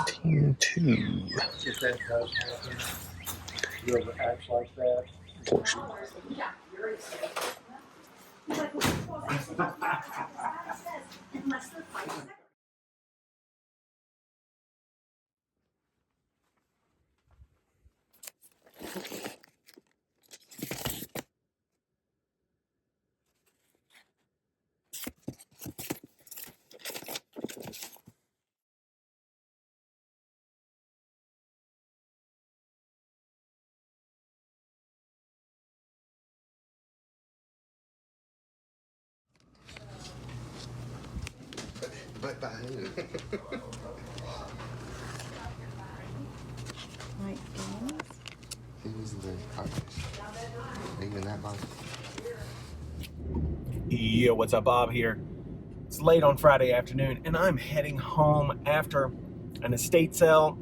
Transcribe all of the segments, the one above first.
19.2. If that does happen, whoever acts like that. Portion. But by who? Mike Gaines? Who was the artist? Even that long? Yo, what's up, Bob here? It's late on Friday afternoon, and I'm heading home after an estate sale.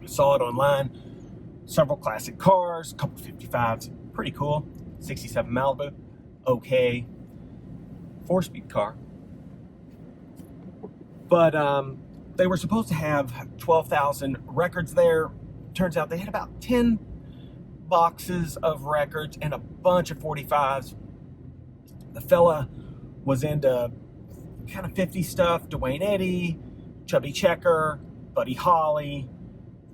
I saw it online. Several classic cars, a couple 55s, pretty cool. 67 Malibu, okay. 4-speed car. But they were supposed to have 12,000 records there. Turns out they had about 10 boxes of records and a bunch of 45s. The fella was into kind of 50 stuff. Dwayne Eddy, Chubby Checker, Buddy Holly,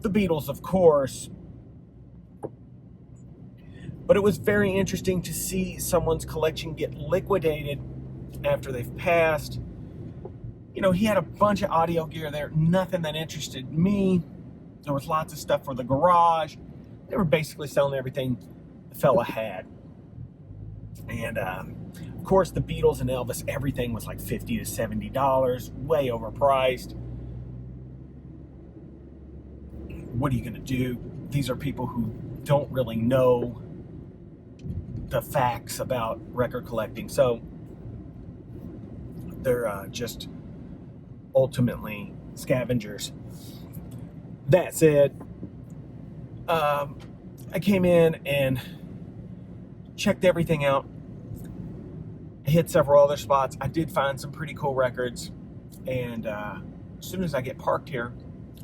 the Beatles, of course. But it was very interesting to see someone's collection get liquidated after they've passed. You know, he had a bunch of audio gear there, nothing that interested me. There was lots of stuff for the garage. They were basically selling everything the fella had. And of course, the Beatles and Elvis, everything was like $50 to $70, way overpriced. What are you going to do? These are people who don't really know the facts about record collecting. So they're just ultimately scavengers. That said, I came in and checked everything out. I hit several other spots. I did find some pretty cool records, and as soon as I get parked here,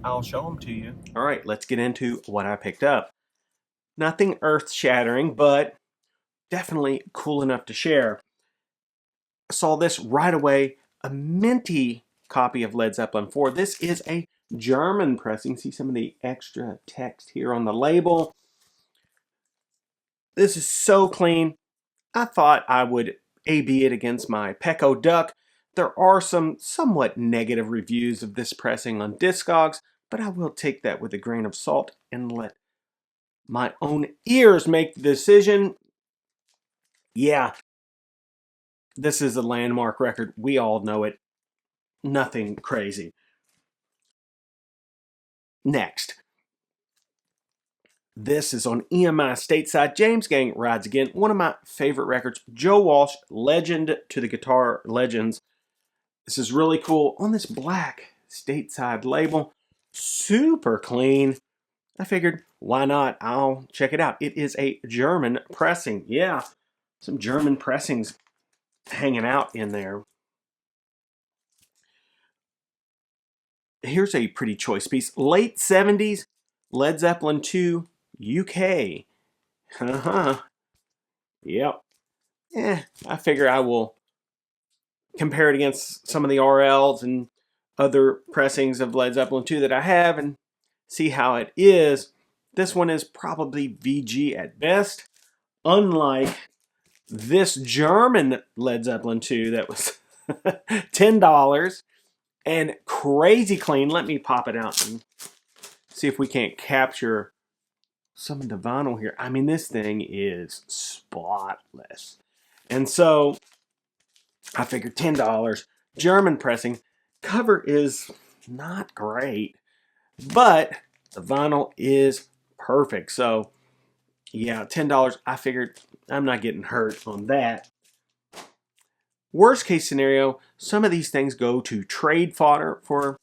I'll show them to you. All right, let's get into what I picked up. Nothing earth-shattering, but definitely cool enough to share. I saw this right away, a minty copy of Led Zeppelin 4. This is a German pressing. See some of the extra text here on the label. This is so clean. I thought I would A/B it against my Pecco Duck. There are some somewhat negative reviews of this pressing on Discogs, but I will take that with a grain of salt and let my own ears make the decision. Yeah, this is a landmark record. We all know it. Nothing crazy. Next. This is on EMI Stateside. James Gang Rides Again. One of my favorite records. Joe Walsh, legend to the guitar legends. This is really cool. On this black Stateside label. Super clean. I figured, why not? I'll check it out. It is a German pressing. Yeah, some German pressings hanging out in there. Here's a pretty choice piece. Late 70s, Led Zeppelin 2, UK. Yep. I figure I will compare it against some of the RLs and other pressings of Led Zeppelin 2 that I have and see how it is. This one is probably VG at best, unlike this German Led Zeppelin 2 that was $10 and crazy clean. Let me pop it out and see if we can't capture some of the vinyl here. I mean, this thing is spotless. And so I figured $10, German pressing. Cover is not great, but the vinyl is perfect. So yeah, $10. I figured I'm not getting hurt on that. Worst case scenario, some of these things go to trade fodder for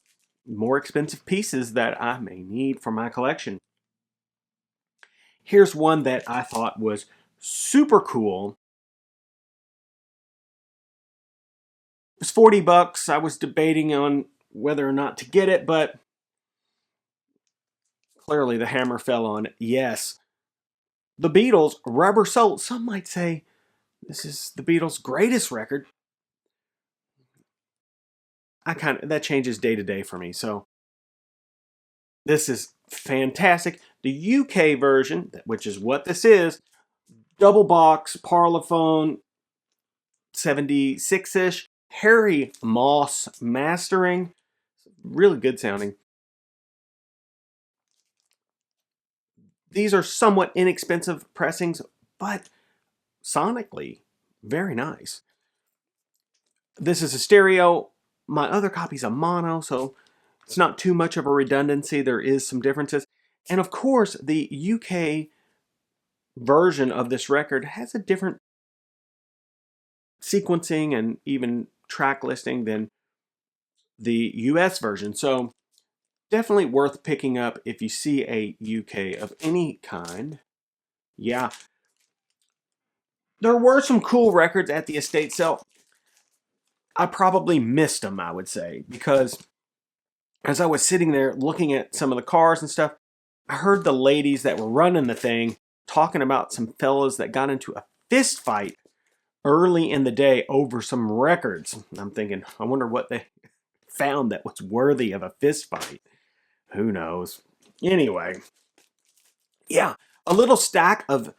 more expensive pieces that I may need for my collection. Here's one that I thought was super cool. It was $40. I was debating on whether or not to get it, but clearly the hammer fell on, yes, the Beatles' Rubber Soul. Some might say this is the Beatles' greatest record. That changes day to day for me. So this is fantastic. The UK version, which is what this is, double box Parlophone 76-ish, Harry Moss mastering, really good sounding. These are somewhat inexpensive pressings, but sonically very nice. This is a stereo. My other copy's a mono, so it's not too much of a redundancy. There is some differences. And of course, the UK version of this record has a different sequencing and even track listing than the US version. So definitely worth picking up if you see a UK of any kind. Yeah. There were some cool records at the estate sale. I probably missed them, I would say, because as I was sitting there looking at some of the cars and stuff, I heard the ladies that were running the thing talking about some fellas that got into a fist fight early in the day over some records. I'm thinking, I wonder what they found that was worthy of a fist fight. Who knows? Anyway, yeah, a little stack of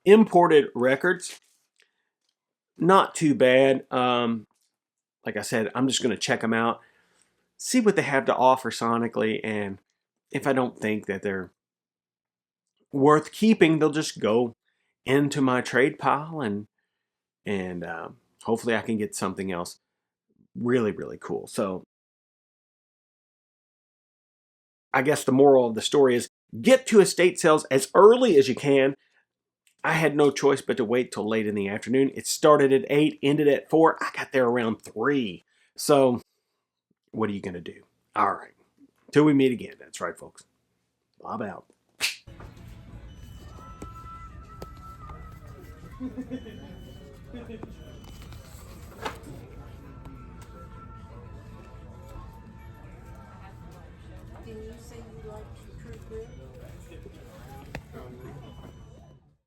imported records. Not too bad. Like I said, I'm just going to check them out, see what they have to offer sonically, and if I don't think that they're worth keeping, they'll just go into my trade pile, and hopefully I can get something else really, really cool. So I guess the moral of the story is get to estate sales as early as you can. I had no choice but to wait till late in the afternoon. It started at 8, ended at 4. I got there around 3. So what are you going to do? All right. Till we meet again. That's right, folks. Bob out. Didn't you say you liked True Grit?